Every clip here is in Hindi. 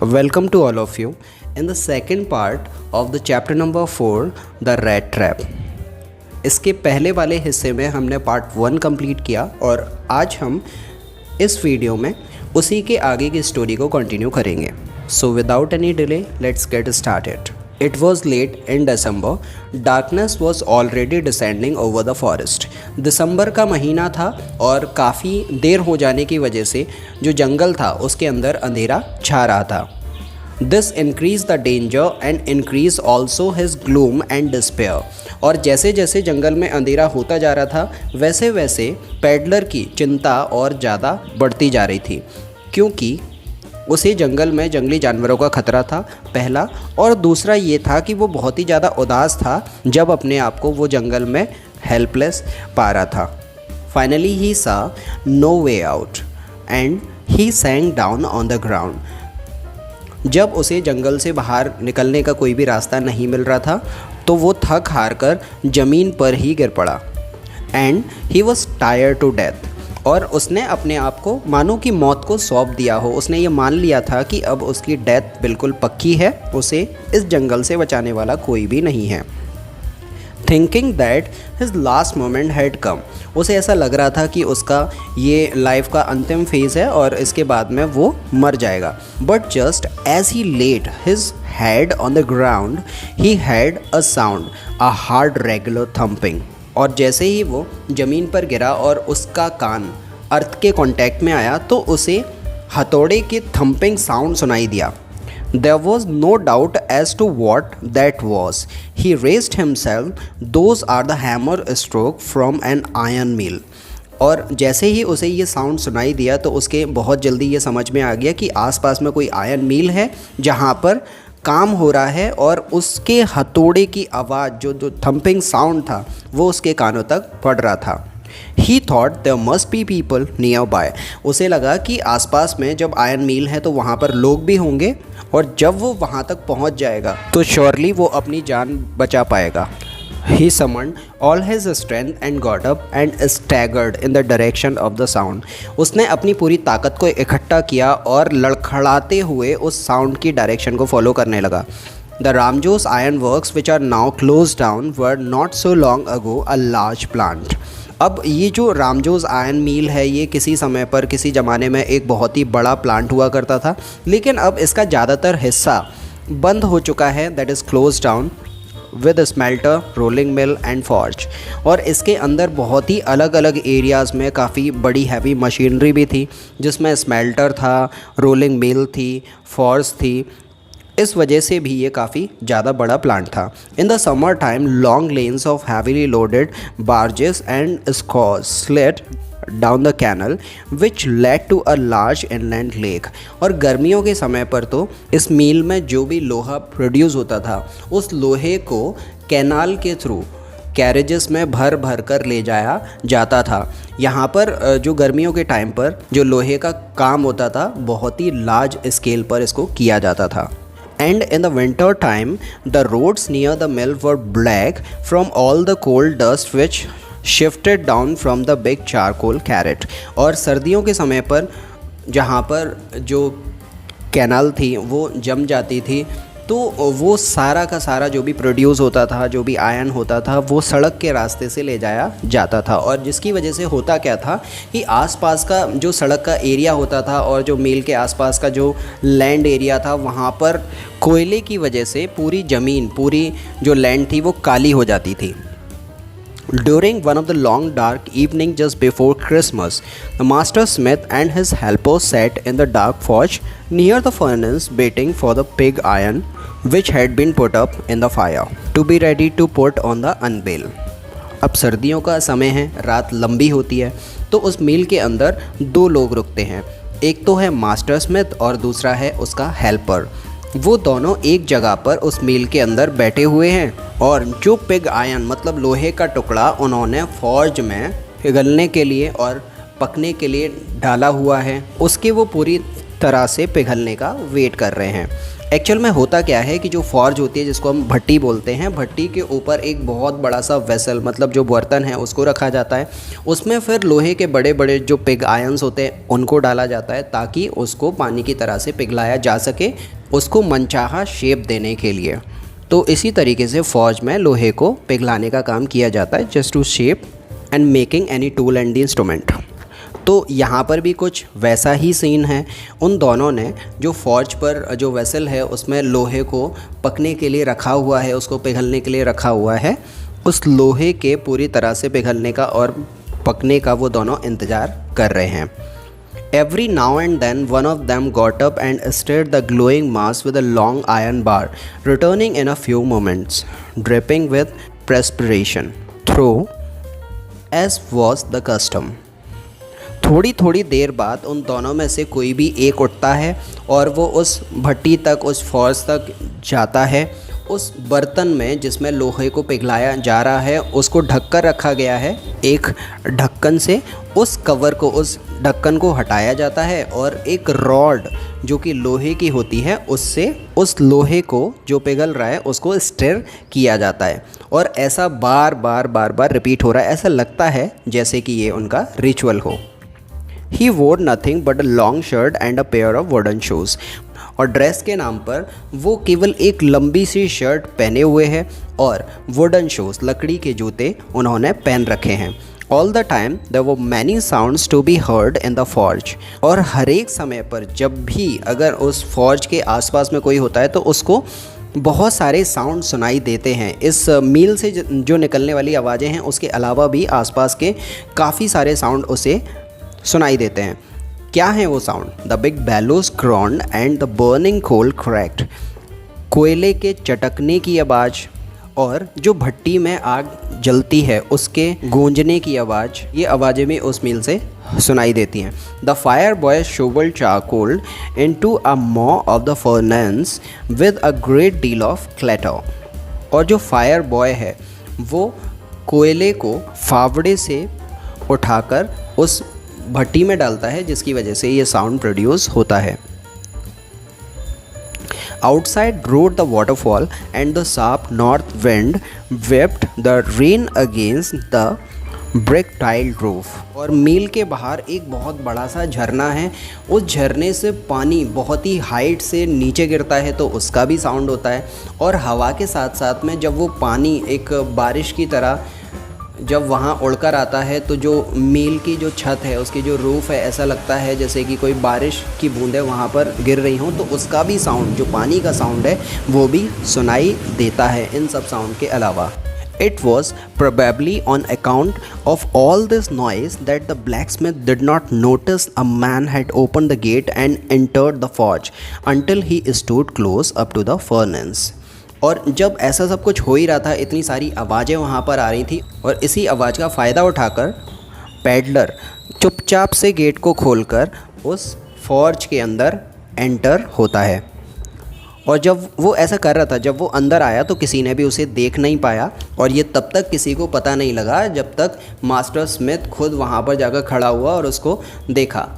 Welcome to all of you in the second part of the chapter number 4 the rat trap। इसके पहले वाले हिस्से में हमने पार्ट 1 कंप्लीट किया और आज हम इस वीडियो में उसी के आगे की स्टोरी को कंटिन्यू करेंगे। So without any delay let's get started. It was late in December. Darkness was already descending over the forest. दिसंबर का महीना था और काफ़ी देर हो जाने की वजह से जो जंगल था उसके अंदर अंधेरा छा रहा था। This increased the danger and increased also his gloom and despair. और जैसे जैसे जंगल में अंधेरा होता जा रहा था वैसे वैसे पैडलर की चिंता और ज़्यादा बढ़ती जा रही थी, क्योंकि उसे जंगल में जंगली जानवरों का खतरा था पहला, और दूसरा ये था कि वो बहुत ही ज़्यादा उदास था जब अपने आप को वो जंगल में हेल्पलेस पा रहा था। Finally he saw no way out and he sank down on the ground. जब उसे जंगल से बाहर निकलने का कोई भी रास्ता नहीं मिल रहा था तो वो थक हार कर ज़मीन पर ही गिर पड़ा। And he was tired to death. और उसने अपने आप को मानो कि मौत को सौंप दिया हो। उसने ये मान लिया था कि अब उसकी डेथ बिल्कुल पक्की है, उसे इस जंगल से बचाने वाला कोई भी नहीं है। Thinking that his last moment had come. उसे ऐसा लग रहा था कि उसका ये लाइफ का अंतिम फेज़ है और इसके बाद में वो मर जाएगा। But just as he laid his head on the ground he had a sound, a hard regular thumping. और जैसे ही वो ज़मीन पर गिरा और उसका कान अर्थ के कांटेक्ट में आया तो उसे हथौड़े की थम्पिंग साउंड सुनाई दिया। There was no doubt as to what that was. He raised himself. Those are the hammer stroke from an iron mill. और जैसे ही उसे ये साउंड सुनाई दिया तो उसके बहुत जल्दी ये समझ में आ गया कि आसपास में कोई आयरन मिल है जहाँ पर काम हो रहा है, और उसके हथौड़े की आवाज़ जो थम्पिंग साउंड था वो उसके कानों तक पड़ रहा था। He thought there must be people nearby. उसे लगा कि आसपास में जब आयरन मिल है तो वहाँ पर लोग भी होंगे और जब वो वहाँ तक पहुँच जाएगा तो श्योरली वो अपनी जान बचा पाएगा। He summoned all his strength and got up and staggered in the direction of the sound. उसने अपनी पूरी ताकत को इकट्ठा किया और लड़खड़ाते हुए उस साउंड की डायरेक्शन को फॉलो करने लगा। The Ramjos iron works which are now closed down were not so long ago a large plant. अब ये जो रामजोस आयरन मिल है ये किसी समय पर किसी ज़माने में एक बहुत ही बड़ा प्लांट हुआ करता था, लेकिन अब इसका ज़्यादातर हिस्सा बंद हो चुका है, that is close down with smelter, rolling mill and forge. और इसके अंदर बहुत ही अलग अलग एरियाज़ में काफ़ी बड़ी हैवी मशीनरी भी थी, जिसमें स्मेल्टर था, रोलिंग मिल थी, फॉर्ज थी। इस वजह से भी ये काफ़ी ज़्यादा बड़ा प्लांट था। In the summer time long lanes of heavily loaded barges and scows slid down the canal which led to a large inland lake. और गर्मियों के समय पर तो इस मील में जो भी लोहा प्रोड्यूस होता था उस लोहे को कैनाल के थ्रू कैरेजेस में भर भर कर ले जाया जाता था। यहाँ पर जो गर्मियों के टाइम पर जो लोहे का काम होता था बहुत ही लार्ज स्केल पर इसको किया जाता था। And in the winter time, the roads near the mill were black from all the coal dust which shifted down from the big charcoal carrot. और सर्दियों के समय पर जहाँ पर जो कैनाल थी वो जम जाती थी तो वो सारा का सारा जो भी प्रोड्यूस होता था, जो भी आयरन होता था, वो सड़क के रास्ते से ले जाया जाता था। और जिसकी वजह से होता क्या था कि आसपास का जो सड़क का एरिया होता था और जो मिल के आसपास का जो लैंड एरिया था वहाँ पर कोयले की वजह से पूरी ज़मीन, पूरी जो लैंड थी वो काली हो जाती थी। During one of the long dark evenings just before Christmas, the master smith and his helpers sat in the dark forge near the furnace waiting for the pig iron which had been put up in the fire to be ready to put on the anvil. अब सर्दियों का समय है, रात लंबी होती है, तो उस मील के अंदर दो लोग रुकते हैं। एक तो है मास्टर स्मिथ और दूसरा है उसका हेल्पर। वो दोनों एक जगह पर उस मील के अंदर बैठे हुए हैं और जो पिग आयरन मतलब लोहे का टुकड़ा उन्होंने फॉर्ज में पिघलने के लिए और पकने के लिए डाला हुआ है उसके वो पूरी तरह से पिघलने का वेट कर रहे हैं। एक्चुअल में होता क्या है कि जो फॉर्ज होती है, जिसको हम भट्टी बोलते हैं, भट्टी के ऊपर एक बहुत बड़ा सा वेसल, मतलब जो बर्तन है, उसको रखा जाता है। उसमें फिर लोहे के बड़े बड़े जो पिग आयंस होते हैं उनको डाला जाता है, ताकि उसको पानी की तरह से पिघलाया जा सके, उसको मनचाहा शेप देने के लिए। तो इसी तरीके से फॉर्ज में लोहे को पिघलाने का काम किया जाता है, just to shape and making any tool and the instrument. तो यहाँ पर भी कुछ वैसा ही सीन है। उन दोनों ने जो फॉर्ज पर जो वेसल है उसमें लोहे को पकने के लिए रखा हुआ है, उसको पिघलने के लिए रखा हुआ है। उस लोहे के पूरी तरह से पिघलने का और पकने का वो दोनों इंतज़ार कर रहे हैं। Every now and then one of them got up and stirred the glowing mass with a long iron bar, returning in a few moments, dripping with perspiration, through as was the custom. थोड़ी थोड़ी देर बाद उन दोनों में से कोई भी एक उठता है और वो उस भट्टी तक, उस फॉर्ज तक जाता है। उस बर्तन में जिसमें लोहे को पिघलाया जा रहा है उसको ढक कर रखा गया है एक ढक्कन से। उस कवर को, उस ढक्कन को हटाया जाता है और एक रॉड जो कि लोहे की होती है उससे उस लोहे को जो पिघल रहा है उसको स्टिर किया जाता है। और ऐसा बार बार रिपीट हो रहा है। ऐसा लगता है जैसे कि ये उनका रिचुअल हो। He wore nothing but a long shirt and a pair of wooden shoes. और ड्रेस के नाम पर वो केवल एक लंबी सी शर्ट पहने हुए हैं और वुडन शूज़, लकड़ी के जूते उन्होंने पहन रखे हैं। All the time there were many sounds to be heard in the forge. और हर एक समय पर जब भी अगर उस फॉर्ज के आसपास में कोई होता है तो उसको बहुत सारे साउंड सुनाई देते हैं। इस मील से जो निकलने वाली आवाज़ें हैं उसके अलावा भी आसपास के काफ़ी सारे साउंड उसे सुनाई देते हैं। क्या है वो sound? The big bellows groaned and the burning coal cracked. कोयले के चटकने की आवाज़ और जो भट्टी में आग जलती है उसके गूंजने की आवाज़, ये आवाज़ें भी उस मील से सुनाई देती हैं। The fire boy shovelled charcoal into a maw of the furnace with a great deal of clatter. और जो फायर बॉय है वो कोयले को फावड़े से उठाकर उस भट्टी में डालता है, जिसकी वजह से ये साउंड प्रोड्यूस होता है। Outside roared the waterfall and the sharp north wind whipped the rain against the brick tiled roof। और मील के बाहर एक बहुत बड़ा सा झरना है। उस झरने से पानी बहुत ही हाइट से नीचे गिरता है तो उसका भी साउंड होता है। और हवा के साथ साथ में जब वो पानी एक बारिश की तरह जब वहाँ उड़कर आता है तो जो मील की जो छत है, उसकी जो रूफ़ है, ऐसा लगता है जैसे कि कोई बारिश की बूंदें वहाँ पर गिर रही हों। तो उसका भी साउंड, जो पानी का साउंड है, वो भी सुनाई देता है इन सब साउंड के अलावा। It was probably on account of all this noise that the blacksmith did not notice a man had opened the gate and entered the forge until he stood close up to the furnace। और जब ऐसा सब कुछ हो ही रहा था, इतनी सारी आवाज़ें वहाँ पर आ रही थी और इसी आवाज़ का फ़ायदा उठाकर पैडलर चुपचाप से गेट को खोलकर उस फॉर्ज के अंदर एंटर होता है। और जब वो ऐसा कर रहा था, जब वो अंदर आया तो किसी ने भी उसे देख नहीं पाया। और ये तब तक किसी को पता नहीं लगा जब तक मास्टर स्मिथ खुद वहाँ पर जाकर खड़ा हुआ और उसको देखा।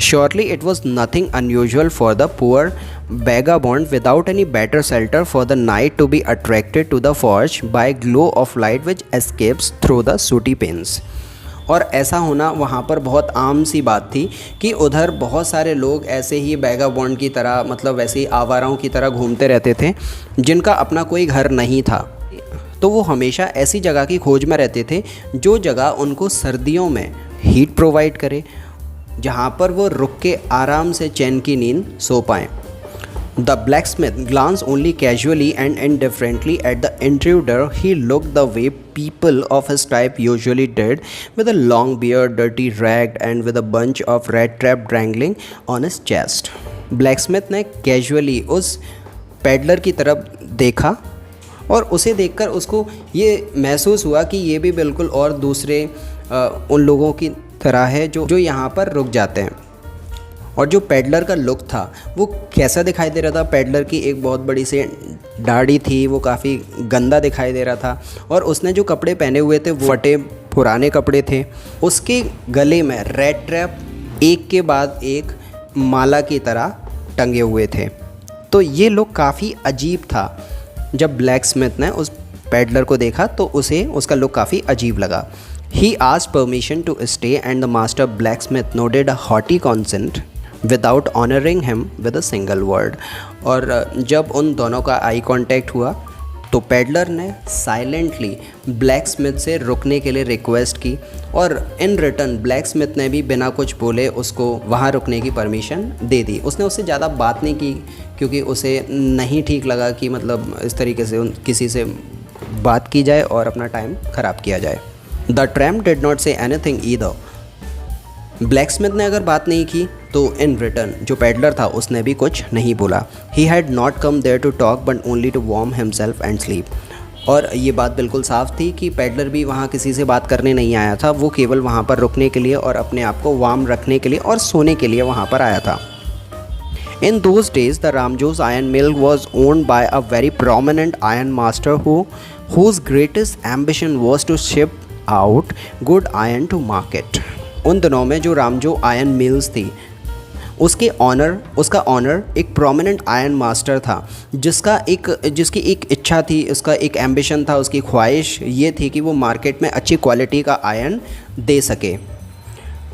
Surely it was nothing unusual for the poor vagabond without any better shelter for the night to be attracted to the forge by glow of light which escapes through the sooty panes। और ऐसा होना वहाँ पर बहुत आम सी बात थी कि उधर बहुत सारे लोग ऐसे ही वैगाबॉन्ड की तरह, मतलब वैसे ही आवाराओं की तरह घूमते रहते थे जिनका अपना कोई घर नहीं था। तो वो हमेशा ऐसी जगह की खोज में रहते थे जो जगह उनको सर्दियों में हीट प्रोवाइड करे, जहाँ पर वो रुक के आराम से चैन की नींद सो पाएँ। The blacksmith glanced only casually and indifferently at the intruder. He looked the way people of his type usually did, with a long beard, dirty, ragged, and with a bunch of rat trap dangling on his chest. Blacksmith ने casually उस पैडलर की तरफ देखा और उसे देखकर उसको ये महसूस हुआ कि ये भी बिल्कुल और दूसरे उन लोगों की तरह है जो यहाँ पर रुक जाते हैं। और जो पैडलर का लुक था वो कैसा दिखाई दे रहा था? पैडलर की एक बहुत बड़ी सी दाढ़ी थी, वो काफ़ी गंदा दिखाई दे रहा था। और उसने जो कपड़े पहने हुए थे वो फटे पुराने कपड़े थे। उसके गले में रेड ट्रैप एक के बाद एक माला की तरह टंगे हुए थे। तो ये लोग काफ़ी अजीब था। जब ब्लैक स्मिथ ने उस पेडलर को देखा तो उसे उसका लुक काफ़ी अजीब लगा। He asked permission to stay and the master black smith noted a haughty consent without honouring him with a single word. और जब उन दोनों का आई कांटेक्ट हुआ तो पेडलर ने साइलेंटली ब्लैक स्मिथ से रुकने के लिए रिक्वेस्ट की और इन रिटर्न ब्लैक स्मिथ ने भी बिना कुछ बोले उसको वहाँ रुकने की परमिशन दे दी। उसने उससे ज़्यादा बात नहीं की क्योंकि उसे नहीं ठीक लगा कि मतलब इस तरीके से किसी से बात की जाए और अपना टाइम ख़राब किया जाए। The tramp did not say anything either. Black smith ने अगर बात नहीं की तो इन रिटर्न जो पेडलर था उसने भी कुछ नहीं बोला। He had not come there to talk but only to warm himself and sleep. और ये बात बिल्कुल साफ थी कि पेडलर भी वहाँ किसी से बात करने नहीं आया था, वो केवल वहाँ पर रुकने के लिए और अपने आप को वार्म रखने के लिए और सोने के लिए वहाँ पर आया था। In those days, the Ramjos iron mill was owned by a very prominent iron master whose greatest ambition was to ship out good iron to market. उन दिनों में जो रामजो आयरन मिल्स थी उसका ऑनर एक प्रोमिनेंट आयरन मास्टर था जिसकी एक इच्छा थी, उसका एक एम्बिशन था, उसकी ख्वाहिश ये थी कि वो मार्केट में अच्छी क्वालिटी का आयरन दे सके।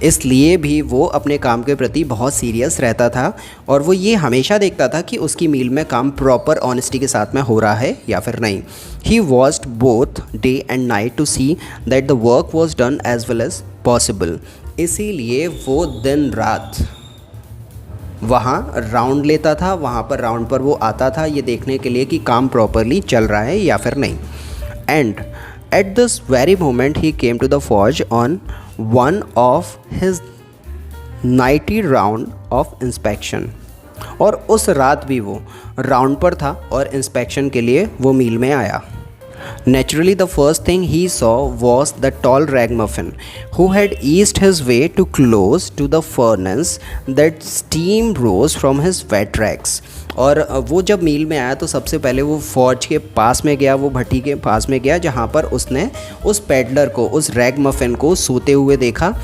इसलिए भी वो अपने काम के प्रति बहुत सीरियस रहता था और वो ये हमेशा देखता था कि उसकी मील में काम प्रॉपर ऑनेस्टी के साथ में हो रहा है या फिर नहीं। He watched both day and night to see that the work was done as well as possible. इसीलिए वो दिन रात वहाँ राउंड लेता था, वहाँ पर राउंड पर वो आता था ये देखने के लिए कि काम प्रॉपरली चल रहा है या फिर नहीं। And at this very moment he came to the forge on one of his nightly round of inspection. और उस रात भी वो राउंड पर था और इंस्पेक्शन के लिए वो मील में आया। Naturally, the first thing he saw was the tall ragamuffin who had eased his way too close to the furnace that steam rose from his wet rags. और वो जब मील में आया तो सबसे पहले वो फौज के पास में गया, वो भट्टी के पास में गया जहाँ पर उसने उस पेडलर को, उस रैगमफिन को सोते हुए देखा।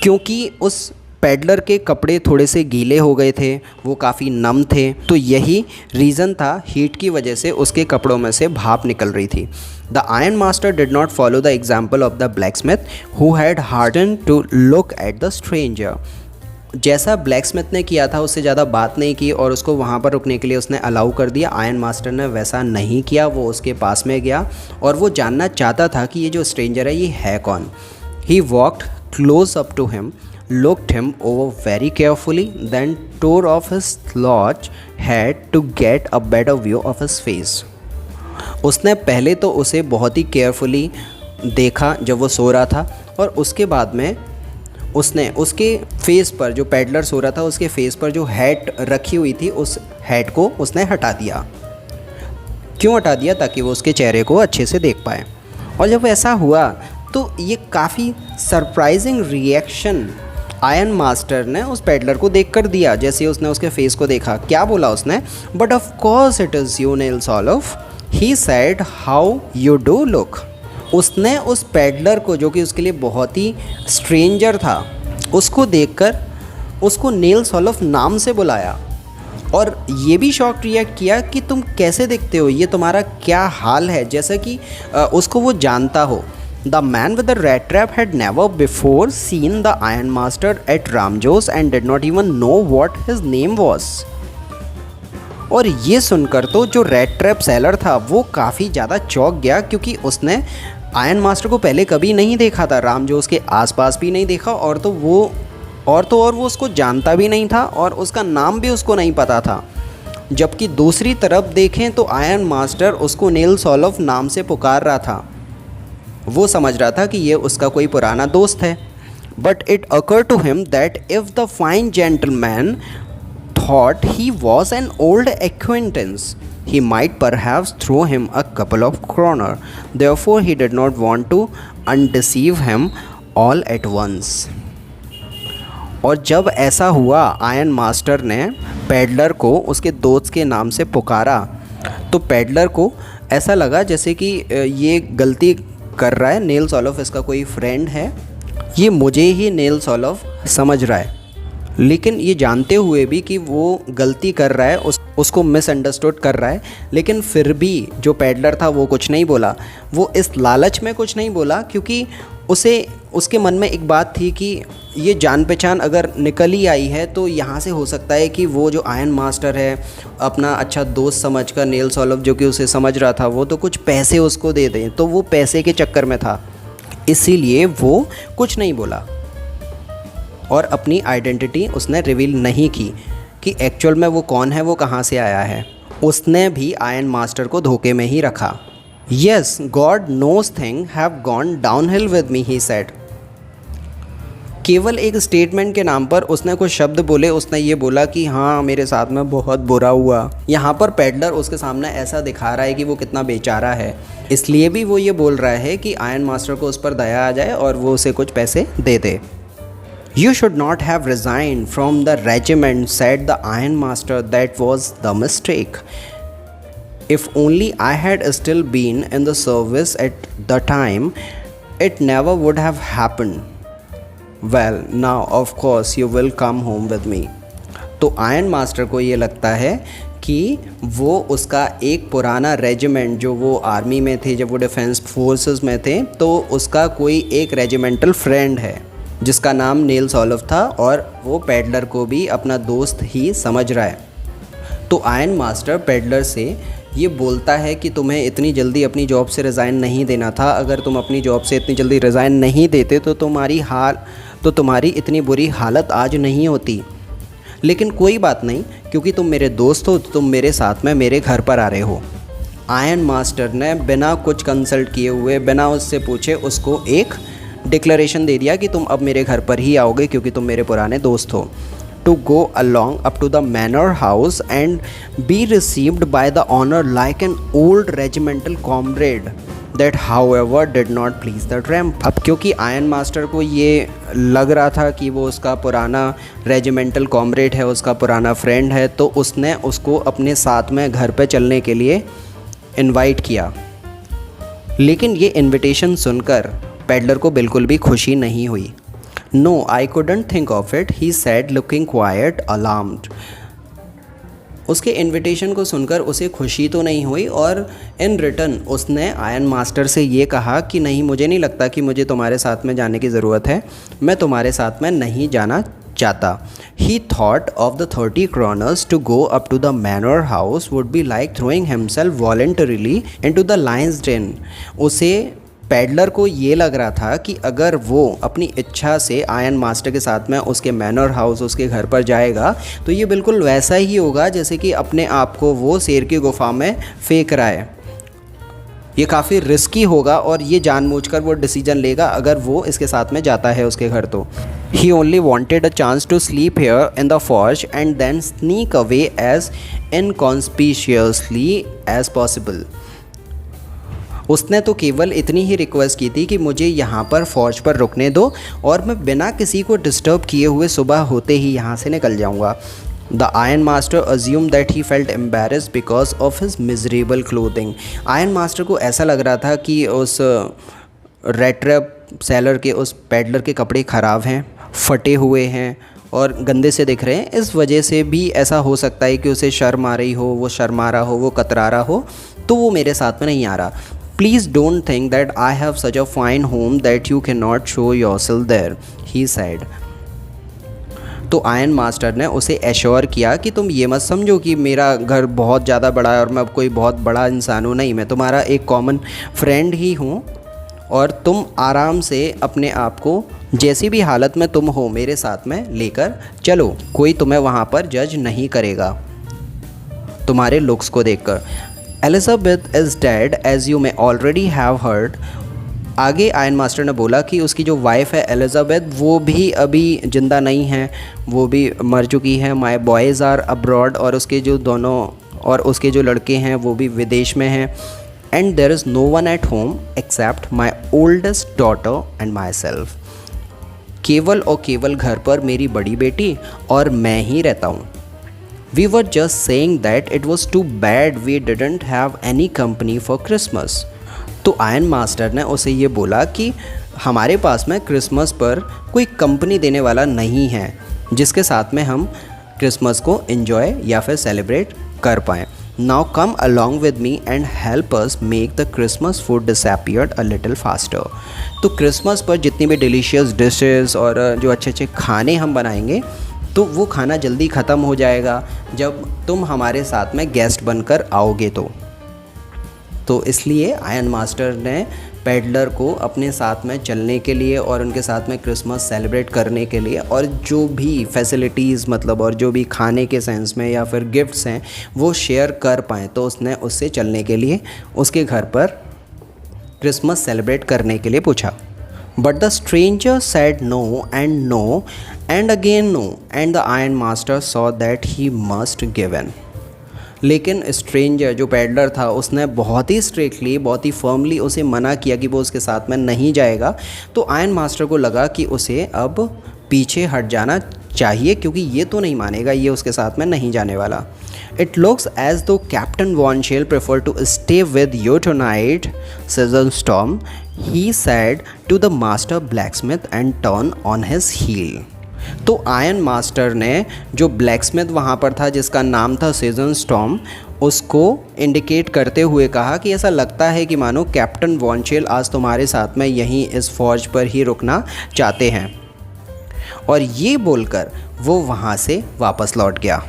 क्योंकि उस पेडलर के कपड़े थोड़े से गीले हो गए थे, वो काफ़ी नम थे, तो यही रीज़न था, हीट की वजह से उसके कपड़ों में से भाप निकल रही थी। The iron master did not follow the example of the black smith who had harden to look at the stranger. जैसा ब्लैक स्मिथ ने किया था उससे ज़्यादा बात नहीं की और उसको वहाँ पर रुकने के लिए उसने अलाउ कर दिया। आयरन मास्टर ने वैसा नहीं किया, वो उसके पास में गया और वो जानना चाहता था कि ये जो स्ट्रेंजर है ये है कौन। He walked close up to him, looked him over very carefully, then tore off his slouch hat to get a better view of his face. उसने पहले तो उसे बहुत ही केयरफुली देखा जब वो सो रहा था और उसके बाद में उसने उसके फेस पर, जो पेडलर सो रहा था उसके फेस पर जो हैट रखी हुई थी उस हैट को उसने हटा दिया। क्यों हटा दिया? ताकि वो उसके चेहरे को अच्छे से देख पाए। और जब ऐसा हुआ तो ये काफ़ी सरप्राइजिंग रिएक्शन आयरन मास्टर ने उस पेडलर को देख कर दिया। जैसे उसने उसके फेस को देखा, क्या बोला उसने? But of course it is you Niels olive, he said how you do look. उसने उस पेडलर को, जो कि उसके लिए बहुत ही स्ट्रेंजर था, उसको देखकर उसको नील्स ऑलिव नाम से बुलाया और ये भी शॉक रिएक्ट किया कि तुम कैसे दिखते हो, ये तुम्हारा क्या हाल है, जैसा कि उसको वो जानता हो। The man with the rat trap had never before seen the Iron Master at Ramjo's and did not even know what his name was. और ये सुनकर तो जो रेड ट्रैप सेलर था वो काफ़ी ज़्यादा चौंक गया क्योंकि उसने आयरन मास्टर को पहले कभी नहीं देखा था, रामजोस के आसपास भी नहीं देखा और वो उसको जानता भी नहीं था और उसका नाम भी उसको नहीं पता था। जबकि दूसरी तरफ देखें तो आयरन मास्टर उसको नील्स ऑलिव नाम से पुकार रहा था। वो समझ रहा था कि ये उसका कोई पुराना दोस्त है। But it occur to him that if the fine gentleman thought he was an old acquaintance he might perhaps throw him a couple of kroner. Therefore he did not want to undeceive him all at once. और जब ऐसा हुआ, आयरन मास्टर ने पेडलर को उसके दोस्त के नाम से पुकारा तो पेडलर को ऐसा लगा जैसे कि ये गलती कर रहा है, नील्स ऑलिव इसका कोई फ्रेंड है, ये मुझे ही नील्स ऑलिव समझ रहा है। लेकिन ये जानते हुए भी कि वो गलती कर रहा है, उसको मिसअंडरस्टूड कर रहा है, लेकिन फिर भी जो पैडलर था वो कुछ नहीं बोला। वो इस लालच में कुछ नहीं बोला क्योंकि उसके मन में एक बात थी कि ये जान पहचान अगर निकल ही आई है तो यहाँ से हो सकता है कि वो जो आयरन मास्टर है अपना अच्छा दोस्त समझकर नेल सॉल्व जो कि उसे समझ रहा था वो तो कुछ पैसे उसको दे दें, तो वो पैसे के चक्कर में था, इसीलिए वो कुछ नहीं बोला और अपनी आइडेंटिटी उसने रिवील नहीं की कि एक्चुअल में वो कौन है, वो कहाँ से आया है। उसने भी आयरन मास्टर को धोखे में ही रखा। Yes, God knows things have gone downhill with me, he said. केवल एक स्टेटमेंट के नाम पर उसने कुछ शब्द बोले। उसने ये बोला कि हाँ मेरे साथ में बहुत बुरा हुआ। यहाँ पर पैडलर उसके सामने ऐसा दिखा रहा है कि वो कितना बेचारा है, इसलिए भी वो ये बोल रहा है कि आयरन मास्टर को उस पर दया आ जाए और वो उसे कुछ पैसे दे दे। You should not have resigned from the regiment, said the Iron Master. That was the mistake. If only I had still been in the service at the time, it never would have happened. Well, now of course you will come home with me. तो आयरन मास्टर को ये लगता है कि वो उसका एक पुराना रेजिमेंट जो वो आर्मी में थे, जब वो डिफेंस फोर्सेस में थे, तो उसका कोई एक रेजिमेंटल फ्रेंड है जिसका नाम नेल सॉल्व था और वो पैडलर को भी अपना दोस्त ही समझ रहा है। तो आयरन मास्टर पैडलर से ये बोलता है कि तुम्हें इतनी जल्दी अपनी जॉब से रिज़ाइन नहीं देना था। अगर तुम अपनी जॉब से इतनी जल्दी रिज़ाइन नहीं देते तो तुम्हारी इतनी बुरी हालत आज नहीं होती। लेकिन कोई बात नहीं, क्योंकि तुम मेरे दोस्त हो तो तुम मेरे साथ में मेरे घर पर आ रहे हो। आयरन मास्टर ने बिना कुछ कंसल्ट किए हुए, बिना उससे पूछे उसको एक डिक्लेरेशन दे दिया कि तुम अब मेरे घर पर ही आओगे क्योंकि तुम मेरे पुराने दोस्त हो। To go along up to the manor house and be received by the honor like an old regimental comrade that however did not please the tramp। अब क्योंकि आयरन मास्टर को ये लग रहा था कि वो उसका पुराना रेजिमेंटल कॉमरेड है, उसका पुराना फ्रेंड है, तो उसने उसको अपने साथ में घर पे चलने के लिए इनवाइट किया। लेकिन ये इनविटेशन सुनकर पैडलर को बिल्कुल भी खुशी नहीं हुई। No, I couldn't think of it, he said, looking quite alarmed. उसके इनविटेशन को सुनकर उसे खुशी तो नहीं हुई और इन रिटर्न उसने आयरन मास्टर से ये कहा कि नहीं, मुझे नहीं लगता कि मुझे तुम्हारे साथ में जाने की ज़रूरत है, मैं तुम्हारे साथ में नहीं जाना चाहता। He thought of the 30 kroners to go up to the manor house would be like throwing himself voluntarily into the lion's den। उसे पैडलर को ये लग रहा था कि अगर वो अपनी इच्छा से आयरन मास्टर के साथ में उसके मैनर हाउस, उसके घर पर जाएगा तो ये बिल्कुल वैसा ही होगा जैसे कि अपने आप को वो शेर की गुफा में फेंक रहा है। ये काफ़ी रिस्की होगा और ये जानबूझकर वो डिसीजन लेगा अगर वो इसके साथ में जाता है उसके घर। तो he only wanted a chance to sleep here in the forge and then sneak away as inconspicuously as possible. उसने तो केवल इतनी ही रिक्वेस्ट की थी कि मुझे यहाँ पर फौज पर रुकने दो और मैं बिना किसी को डिस्टर्ब किए हुए सुबह होते ही यहाँ से निकल जाऊँगा। The iron master assume that he felt embarrassed because of his miserable clothing. Iron master को ऐसा लग रहा था कि उस रेड ट्रैप सेलर के, उस पैडलर के कपड़े ख़राब हैं, फटे हुए हैं और गंदे से दिख रहे हैं। इस वजह से भी ऐसा हो सकता है कि उसे शर्म आ रही हो, वो शर्मा रहा हो, वो कतरा रहा हो, तो वो मेरे साथ में नहीं आ रहा। Please don't think that I have such a fine home that you cannot show yourself there, he said। तो आयरन मास्टर ने उसे एश्योर किया कि तुम ये मत समझो कि मेरा घर बहुत ज़्यादा बड़ा है और मैं अब कोई बहुत बड़ा इंसान हूँ, नहीं, मैं तुम्हारा एक कॉमन फ्रेंड ही हूँ और तुम आराम से अपने आप को जैसी भी हालत में तुम हो मेरे साथ में लेकर चलो, कोई तुम्हें वहाँ पर जज नहीं करेगा तुम्हारे लुक्स को देखकर। Elizabeth is dead as you may already have heard। आगे आयरन मास्टर ने बोला कि उसकी जो वाइफ है एलिजाबेथ वो भी अभी ज़िंदा नहीं है, वो भी मर चुकी है। माय बॉयज़ आर अब्रॉड, और उसके जो लड़के हैं वो भी विदेश में हैं। And there is no one at home except my oldest daughter and myself. केवल और केवल घर पर मेरी बड़ी बेटी और मैं ही रहता हूँ। We were just saying that it was too bad we didn't have any company for Christmas। तो आयरन मास्टर ने उसे ये बोला कि हमारे पास में क्रिसमस पर कोई कंपनी देने वाला नहीं है। जिसके साथ में हम क्रिसमस को एंजॉय या फिर सेलिब्रेट कर पाएँ। Now come along with me and help us make the Christmas food disappear a little faster. तो क्रिसमस पर जितनी भी डिलीशियस डिशेस और जो अच्छे अच्छे खाने हम बनाएंगे तो वो खाना जल्दी ख़त्म हो जाएगा जब तुम हमारे साथ में गेस्ट बनकर आओगे। तो इसलिए आयरन मास्टर ने पेडलर को अपने साथ में चलने के लिए और उनके साथ में क्रिसमस सेलिब्रेट करने के लिए और जो भी फैसिलिटीज़ मतलब और जो भी खाने के सेंस में या फिर गिफ्ट्स हैं वो शेयर कर पाएँ, तो उसने उससे चलने के लिए उसके घर पर क्रिसमस सेलिब्रेट करने के लिए पूछा। But the stranger said no and again no and the iron master saw that he must give in। लेकिन स्ट्रेंजर जो पैडलर था उसने बहुत ही स्ट्रिक्टली बहुत ही फर्मली उसे मना किया कि वो उसके साथ में नहीं जाएगा। तो आयरन मास्टर को लगा कि उसे अब पीछे हट जाना चाहिए क्योंकि ये तो नहीं मानेगा, ये उसके साथ में नहीं जाने वाला। It looks as though Captain Von Shell prefer to stay with you tonight seeing storm, he said to the master blacksmith and turn on his heel. तो आयरन मास्टर ने जो ब्लैकस्मिथ वहाँ पर था जिसका नाम था सीजन स्टॉर्म, उसको इंडिकेट करते हुए कहा कि ऐसा लगता है कि मानो कैप्टन वॉनशेल आज तुम्हारे साथ में यहीं इस फौज पर ही रुकना चाहते हैं। और ये बोलकर वो वहाँ से वापस लौट गया।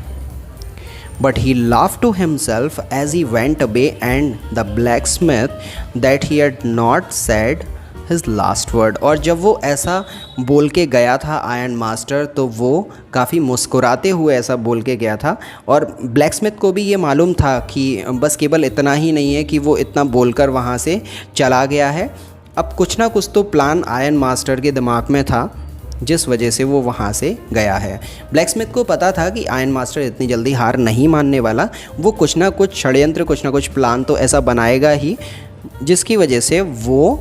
But he laughed to himself as he went away and the blacksmith that he had not said his last word। और जब वो ऐसा बोल के गया था आयरन मास्टर तो वो काफ़ी मुस्कुराते हुए ऐसा बोल के गया था। और ब्लैकस्मिथ को भी ये मालूम था कि बस केवल इतना ही नहीं है कि वो इतना बोलकर वहाँ से चला गया है, अब कुछ ना कुछ तो प्लान आयरन मास्टर के दिमाग में था जिस वजह से वो वहाँ से गया है। ब्लैकस्मिथ को पता था कि आयरन मास्टर इतनी जल्दी हार नहीं मानने वाला, वो कुछ ना कुछ षड्यंत्र कुछ ना कुछ प्लान तो ऐसा बनाएगा ही जिसकी वजह से वो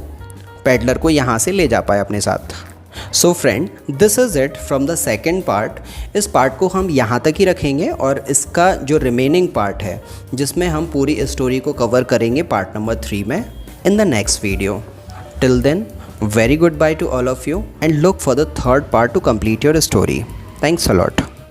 पेडलर को यहाँ से ले जा पाए अपने साथ। So friend, this is it from the second part. इस पार्ट को हम यहाँ तक ही रखेंगे और इसका जो रिमेनिंग पार्ट है जिसमें हम पूरी स्टोरी को कवर करेंगे पार्ट नंबर 3 में in the next video. Till then, very goodbye to all of you and look for the third part to complete your story. Thanks a lot.